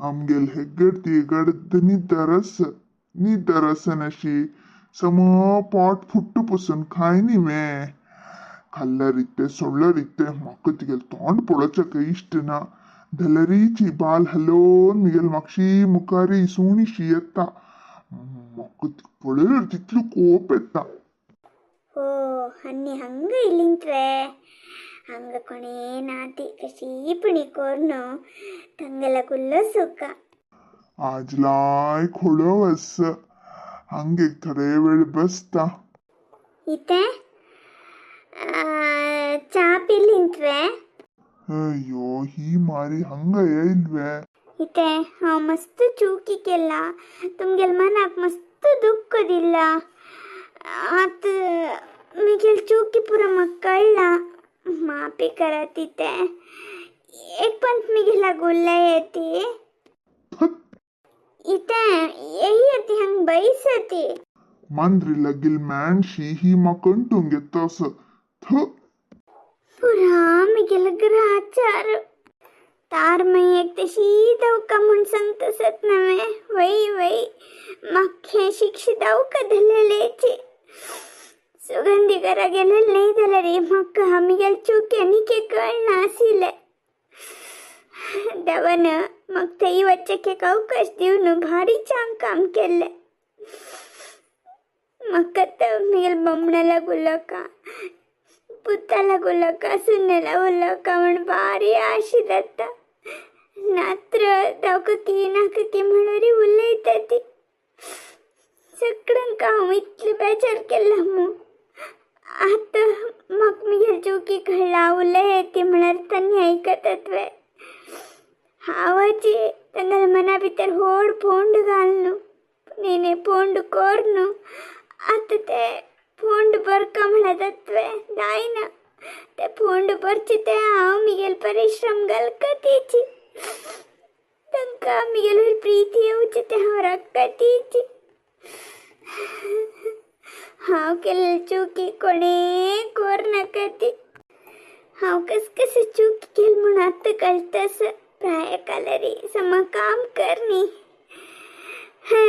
आमगेल हेगडती गडद नी तरस नशी सम पोट फुट्ट पुसून खाय नी वे खाल्लरित्ते सोडलरित्ते मक्क तिगेल तोंड पळोचक इष्ट ना धलरीची बाल हलोन मिगेल मक्षी मुखारी सुणीशी येता मक्क पळेलर तितलू कोप येता ಓ ಅನ್ನಿ ಹಂಗ ಇಲ್ಲಿಂತ್ರೆ ಹಂಗ ಕೊನೆ ನಾತಿ ಕಶಿ ಪುಣಿಕೋರ್ನು ತಂಗಲ ಕುಲ್ಲ ಸುಖ आजलाय खोडवस हंगे थोडे वेळ बसता ಇತ್ತೆ ಚಾ ಪಿಲ್ಲಿಂತ್ರೆ अयो ही मारी हंग येल्वे ಇತ್ತೆ ಮಸ್ತ್ ಚೂಕಿಕ್ಕೆಲ್ಲ ತುಮ್ಗೆಲ್ ಮನಾಕ್ ಮಸ್ತ್ ದುಃಖದಿಲ್ಲ ಆತ ಮಿಗೆಲ್ ಚೂಕಿ ಪುರ ಮಕ್ಕಳ माफी करा तिथे एक पण मी गेला गुल्ला येते इथे यही येते हंग बैस येते मांद्री लगील मॅनशी ही मकंटून घेतस थ पुरा मी गेला ग्रहाचार तार मी एक तशी दौका म्हणून सांगतसत नव्हे वै वै मख्या शिक्षित दौका धलेलेचे सुगंधी करा गेलेलं नाही झालं रे मग आम्ही गेल चुक्यानी कळ नासिले देवान मग तेही वच्चे के अवकाश देऊन भारी चांग काम केलं मग मिगेल बमणाला गुल्ला का पुत्ताला गुल्ला का सुन्याला गुल्ला का म्हण भारी आशी दत्ता नात्र दवकी नाककी म्हणरी उल्ला येतात सगळं काम इतलं बेजार केलं मग आता मग मी चुकी घडला उल्ले येते म्हणत त्यांनी ऐकतात वे आवाजी त्यांना मना भितर होड फोंड घालणं नेने फोंड कोरणं आता ते फोंड बरका म्हणतात वे दायना ते फोंड बरची ते हाव मिगेल परिश्रम गलकतीची तंका मिगेल प्रीती येऊची ते हाव रक्कतीची हाव केलेली चुकी कोणे कोर नकती हाव कस चुकी केल म्हणून आता कळतस प्राय कालरी सम काम करणी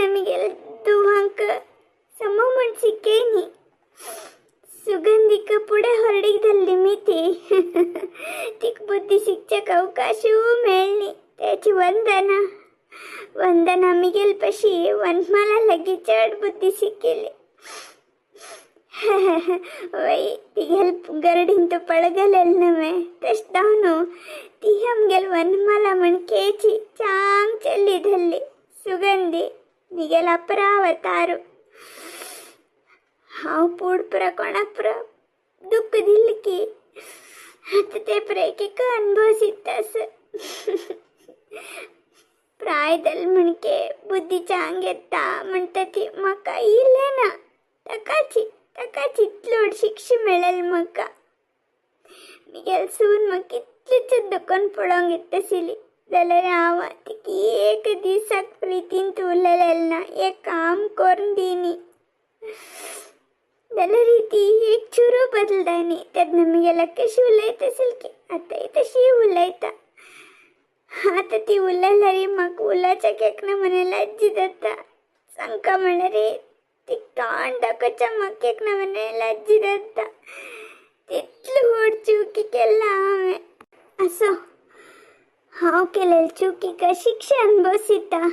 मी गेल दुहांक सम म्हण शिकेनी सुगंधिक पुढे हरडी धरली मी तीक बुद्धी शिक्षक अवकाश मिळणी त्याची वंदना मी गेल पशी वनमाला लगी चढ बुद्धी शिकेली वही तिगेल गरडीन तो पळगलेल नवे तस्तावनो ती हमगेल वनमाला म्हण केची चांग चल्ली धल्ली सुगंधी निगेल अपरावतारू हाव पुढपुरा कोणापुरा दुःख दिल की आता ते प्रेकी का अनुभव सिद्धस प्रायदल म्हणके बुद्धी चांग येता म्हणता ती मका इले ना तकाची लोड शिक्षा मिळेल मका मिगेल सून मग कितलीच दुकान पडोंग येतसिली जाल्यार हांव तिकी एक दिसाक प्रितीन तुरलेलेल ना एक काम करून दिनी जाल्यार ती एक चुरो बदलतानी तेन्ना मिगेला कशी उलयता असेल की आता तशी उलयता आता ती उलयल्यारी म्हाका उलाच्या केकना म्हणे लज्जी जाता सांगका म्हणे रे ती तोंड दाखोवच्या म्हाका एक ना म्हणे लज्जी जाता तितली व्हड चुकी केला हांवें असो हांव केलेली चुकी का शिक्षा अनुभवसिता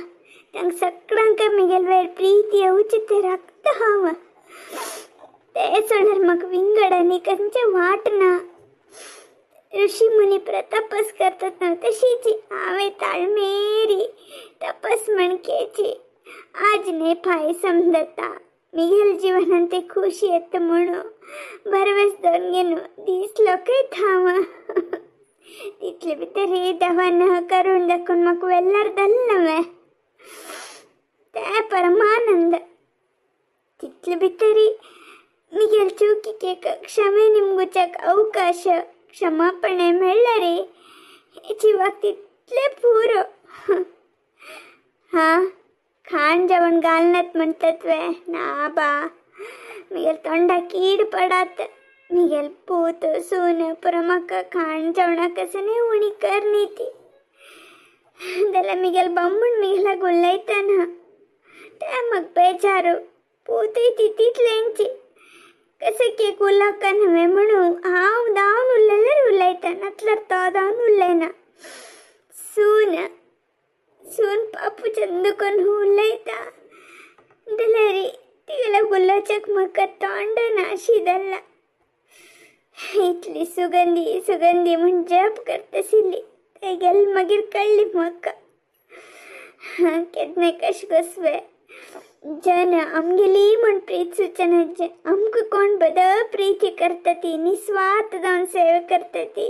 तांक सगळ्यांक मिगेल वेळ प्रीती येवची ते राखता हांव ते सोडल्यार म्हाका विंगड आनी खंयचें वाट ना ऋषी मुनी तपस करतात ना तशीची हांवें ताळमेरी तपस म्हणकेची आज ने फाय समजता मिगेल जीवनान ते खुशी येत म्हणून भरवस दोन घेऊन दिसलो काय थांब तितले भितर हे दवान करून दाखवून म्हाका वेल्लार धरलं ते परमानंद तितले भितरी मिगेल चुकीके क्षमे निमगुच्याक अवकाश क्षमापणे मेळ्ळा रे जिवाक तितले पुरो हा खाण जेवण घालनात म्हणतात वे ना बा मिगेल तोंडा कीड पडात मिगेल पूत सून पुरा म्हाका खाण जेवणाक असं नाही उणी करणी ती त्याला मिगेल बंबून मिगला गुल्लायताना त्या मग बेजारू पोते तिथलेंची कसं के गुल्लाका नव्हे म्हणून हाव दावून उरलेलं उरलायता नतलर तो दावून उरलायना सून पापू चंदुకొని ಉಳ್ಳೈತಾ ದಲರಿ ತಿಗಲ ಗುಲ್ಲಚಕ್ ಮಕ್ಕ ತಾಂಡ ನಾಶಿದಲ್ಲ इतली सुगंधी म्हण जप करतसिल्ली तेगेल मागीर कळ्ळी म्हाका केदने कश गोसवे जन आमगेली म्हण प्रीत सुचनाचे आमकां कोण बद प्रीती करता ती निस्वार्थ जावन सेवा करता ती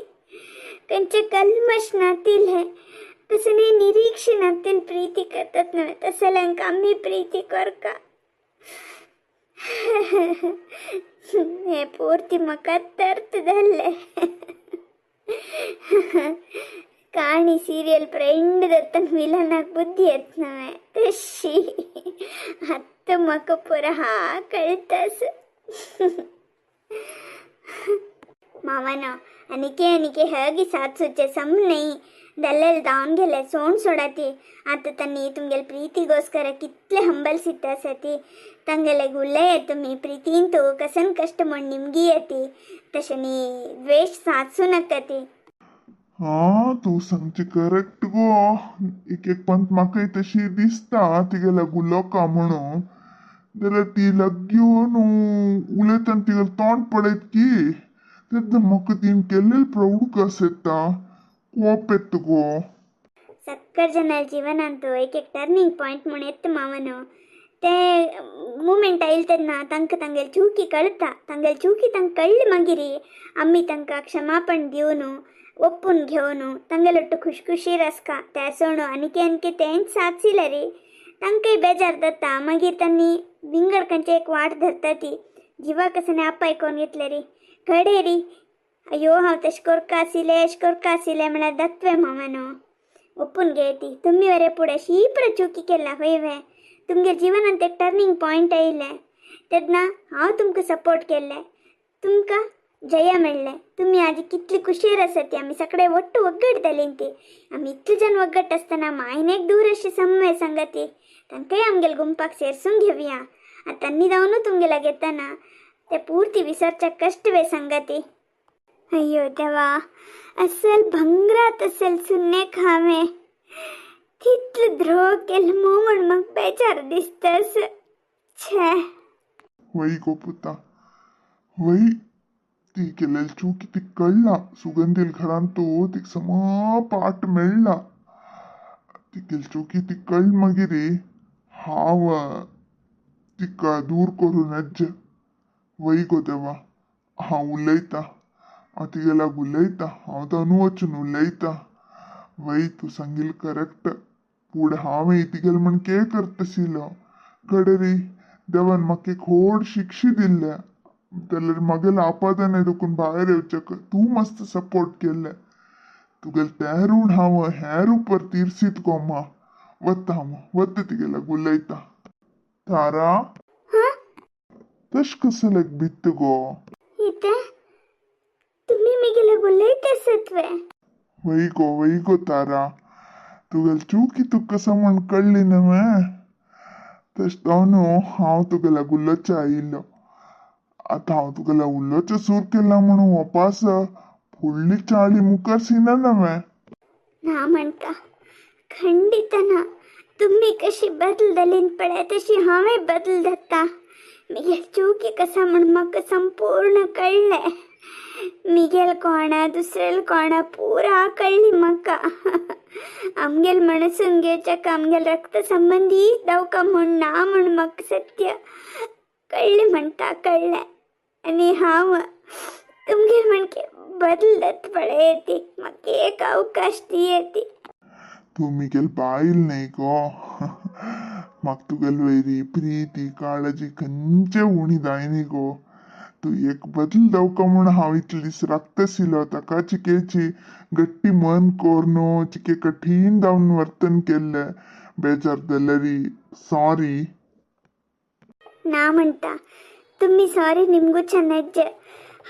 त्यांचे कल्मश नातील है तसं नाही निरीक्षणातील प्रीती करतात नव्हे तसं आम्ही प्रीती कर का हे पूर्ती मका तर्त धरले काणी सिरियल फ्रेंड दत्तन विलनाक बुद्धी येत नव्हे तशी आता मका पुरा हा कळतास मावानो अनिके हेगी साथ सुचे सम नाही दल्लेल दावन गेले सोंड सोडाती आता तन्नी तुमगेल प्रीतीಗೋಸ್ಕರ कितले हंबलसितासती ತಂಗೆಲೆ ಗುಲ್ಲೆ तुम्ही प्रीतीन तो कसन कष्ट म्हण निमगी येती तशनी द्वेष साचू नकती हा तू सांगची करेक्ट गो एक पंत म्हाका तशी दिसता तिगेला गुल्लोका म्हणून जाल्यार ती लग्यून उलयतना तिगेल तोंड पडयत की तेन्ना म्हाका तीन केल्लेल प्रौढ कस येता कोप येता गो सत्तर जनाल जीवनांतू एक टर्निंग पॉइंट म्हण येता मावनो ते मुमेंट आयिल तेन्ना तांकां तांगेल चुकी कळटा तांगेल चुकी तांकां कळ्ळी मागीर आमी तांकां क्षमापण दिवन ಒಪ್ಪುನ್ घेवन तांगेलೊಟ್ಟು खुशखुशीर आसका त्या सोणू अनिके तेंच साथसिले रे तांकांय बेजार जाता मागीर तांणी विंगडकांचे एक वाट धरता ती जिवा कसने आप आयकोन घेतले रे घडे री अयो हांव तशें करका आशिल्लें म्हळ्यार दत्वे मामानो ಒಪ್ಪುನ್ घेती तुम्ही वरे पुढे शीप्र चुकी केला होयवे तुमगे जीवनांत एक टर्निंग पॉइंट आयिल्लें तेन्ना हांव तुमकां सपोर्ट केल्लें तुमकां जय मेळ्ळें तुमी आज कितली खुशीर आसा ती आमी सगळे ಒಟ್ಟು ಒಗ್ಗಟ್ಟದಲ್ಲಿ ती आमी इतले जन ಒಗ್ಗಟ್ಟು आसतना मायनेक दूर अशी समवे संगती तांकांय आमगेल गुंपाक सेरसून घेवया आतां तन्नी जावनू तुमगेला घेताना ते पूर्ती विसरच्या कष्टवे संगती अय्यो देवा असल भंगरात असेल सुन्ने खावे कितलं द्रोह केलं म्हण मग बेजार दिसतस छे वही गो पुता वही ती केलेली चूक ती कळला सुगंधील घरान तो ती समा पाठ मेळला ती केली चुकी ती कळ मागीर हांव तिका दूर करून नज वही गो देवा हांव उलयता हांव तिगेला उलयता हांव तानू वचून उलयता वही तू सांगिल करेक्ट पुढे हांवें तिगेल म्हण के करतशिलो कडे रे देवान म्हाका एक व्हड शिक्षा दिल्या जाल्यार मागेल आपादन देखून भायर येवचें तूं मस्त सपोर्ट केल्लें तुगेल तें ऋण हांव हेर उपर तीर्सीत गो मा वत्ता तिगेला उलयता तारा तश कसलेक भित्त गो इथे तुम्ही मिगेला उलयता सत्वे वही गो तारा तुगेल चुकी तुका समण कळ्ळी न्हवे तश जावन हांव तुगेला उल्लोच्या आयिल्लो आतां हांव तुगेला उल्लोच्या सूर केला म्हणून वापस फुडली चाळी मुखार सिना न्हवे ना म्हणटा खंडित ना तुम्ही कशी बदलदलीन पळय तशी हांवें बदल जाता मिगेल चुकी कसा म्हण म्हाका संपूर्ण कळ्ळें मिगेल कोणा दुसरेल कोणा पुरा कळ्ळी म्हाका आमगेल मनसून घेवच्याक आमगेल रक्त संबंधी जावका म्हण ना म्हण म्हाका सत्य कळ्ळें म्हणटा कळ्ळें आनी हांव तुमगेर म्हणके बदलत पळय ती म्हाका एक अवकाश दियेती तू मिगेल बायल न्ही गो म्हाका तुगेल वयरी प्रीती काळजी खंयचे उणी जायनी गो तू एक बदल जावका म्हूण हांव इतले दीस राखतशिलो ताका चिकेची गट्टी मन कोरनो चिके कठीण जावन वर्तन केल्लें बेजार जाल्यारी सॉरी ना म्हणटा तुम्ही सॉरी निमगूच्या नज्ज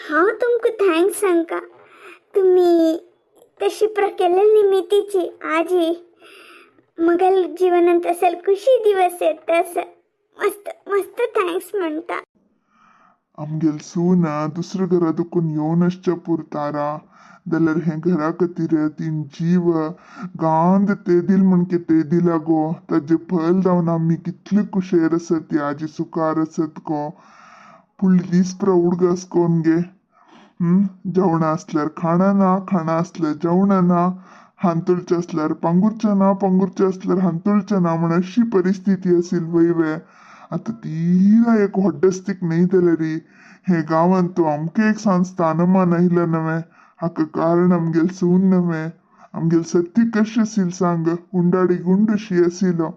हांव तुमकां थँक्स सांगता तुम्ही तशी केलेली निमितीची आजी मगल जीवनात असेल खुशी दिवस येत असं मस्त मस्त थँक्स म्हणता. आमगेल सून दुसऱ्या घरा दुखून येऊनच पुरतारा जाल्यार हे घरा खातीर तीन जीव गांद ते दिल म्हणके ते दिला गो ताजे फल जावन आमी कितले कुशेर असत आजी सुकार असत गो. फुडले दीस प्रौढ गस कोण गे. जेवणा असल्यार खाणा ना, खाणा असल्यार जेवणा ना, हांतुळचे असल्यार पांगुरचे ना, पांगुरचे असल्यार हांतुळचे ना म्हण अशी परिस्थिती असेल वयवे. आता तीरा एक ಹೊಡ್ಡಸ್ತಿಕ್ नहीं री हे गावान तो आमके एक स्थानमान आयला नवे हाका कारण आमगेल सून नवे. आमगेल सत्ती कशी असील सांग, उंडाडी गुंडशी असिलो.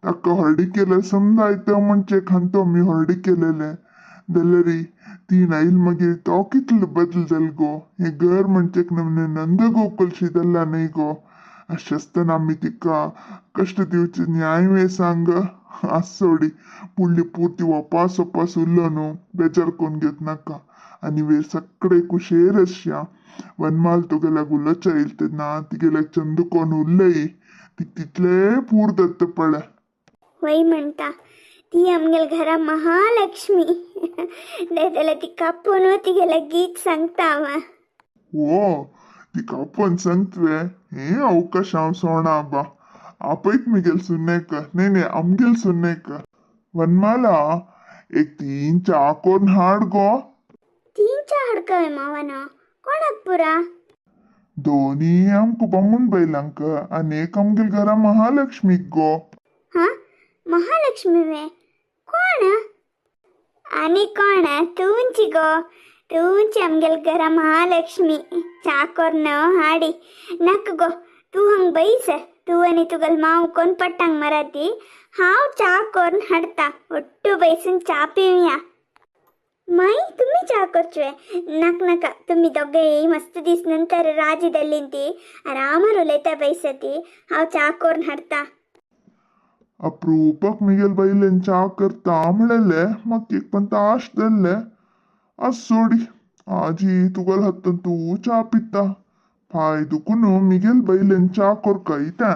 ताका हरडी केलं समजा आयतं म्हणजे खांतो मी हरडी केलेले दलरी तीन आईल मागीर तो कितलं बदल जाल गो. हे घर म्हणजे नमने नंद गोकुलशी जाल्ला नाही गो. अशें आसतना आमी तिका कष्ट दिवचे न्याय वे सांग. सोडी पुडली पूर्ती वापास वापास उरलो न्हू बेजार कोण घेत नाका. आनी वे सगळे कुशेर अशा वनमाल तुगेल्या गुलाच्या येईल तेन्ना तिगेल्या चंदू कोण उरलंय ती तितले पूर दत्त पडे. वय म्हणता ती आमगेल घरा महालक्ष्मी जाल्यार ती कापून ती गेल्या गीत सांगता हांव. हो ती कापून सांगतवे हे अवकाश हांव सोणा बा. आपयत मिगेल सुन्नेक नाही आमगेल सुन्नेक वनमाला एक तीन चा कोण हाड गो. तीन चार काय मावाना कोणाक पुरा. दोन्ही आमक बामून बैलांक आनी एक आमगेल घरा महालक्ष्मीक गो. हा महालक्ष्मी वे कोण आणि कोण तुमची गो. तुमची आमगेल घरा महालक्ष्मी चाकोर न हाडी नक गो. तू हंग बैस तू आणि तुगल माव कोण पट्टांग मराठी हाव चा करून हाडता ಒಟ್ಟು बैसून चा पिवया. माई तुम्ही चा करचोय नाक नका तुम्ही दोघे मस्त दिस नंतर राजीदल्ली ती आरामार उलयता बैसती हाव चा करून हाडता. अप्रूपक मिगेल बैलेन चा करता म्हणले मग एक पण ताश धरले. आज सोडी आजी तुगल हत्तन तू चा पिता फाय दुखून मिगेल बैलेन चा कोर कयता.